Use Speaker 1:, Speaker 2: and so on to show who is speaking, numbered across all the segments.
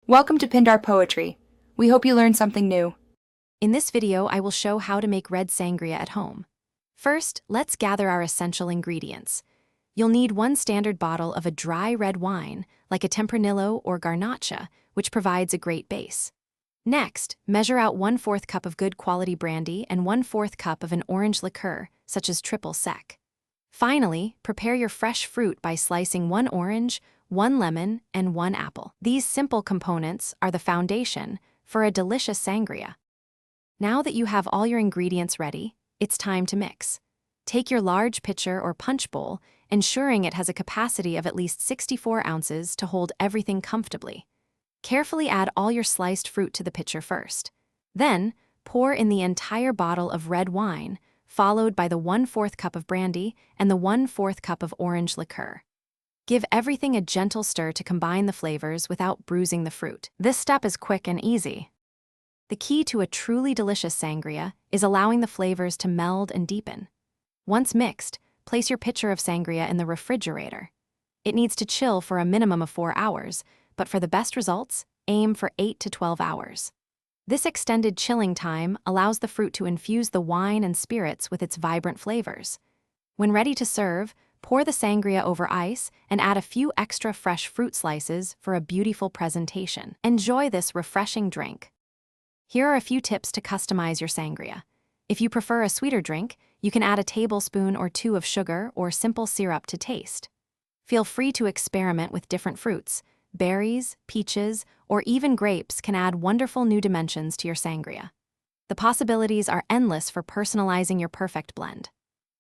Speaker 1: Welcome to Pindar Poetry. We hope you learned something new.
Speaker 2: In this video, I will show how to make red sangria at home. First, let's gather our essential ingredients. You'll need 1 standard bottle of a dry red wine, like a Tempranillo or Garnacha, which provides a great base. Next, measure out 1/4 cup of good quality brandy and 1/4 cup of an orange liqueur, such as triple sec. Finally, prepare your fresh fruit by slicing 1 orange, 1 lemon, and 1 apple. These simple components are the foundation for a delicious sangria. Now that you have all your ingredients ready, it's time to mix. Take your large pitcher or punch bowl, ensuring it has a capacity of at least 64 ounces to hold everything comfortably. Carefully add all your sliced fruit to the pitcher first. Then, pour in the entire bottle of red wine, followed by the 1/4 cup of brandy and the 1/4 cup of orange liqueur. Give everything a gentle stir to combine the flavors without bruising the fruit. This step is quick and easy. The key to a truly delicious sangria is allowing the flavors to meld and deepen. Once mixed, place your pitcher of sangria in the refrigerator. It needs to chill for a minimum of 4 hours, but for the best results, aim for 8 to 12 hours. This extended chilling time allows the fruit to infuse the wine and spirits with its vibrant flavors. When ready to serve, pour the sangria over ice and add a few extra fresh fruit slices for a beautiful presentation. Enjoy this refreshing drink. Here are a few tips to customize your sangria. If you prefer a sweeter drink, you can add a tablespoon or 2 of sugar or simple syrup to taste. Feel free to experiment with different fruits. Berries, peaches, or even grapes can add wonderful new dimensions to your sangria. The possibilities are endless for personalizing your perfect blend.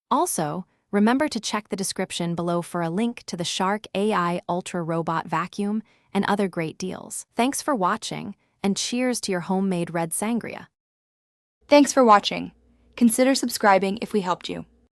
Speaker 2: Also, remember to check the description below for a link to the Shark AI Ultra Robot Vacuum and other great deals. Thanks for watching, and cheers to your homemade red sangria.
Speaker 1: Thanks for watching. Consider subscribing if we helped you.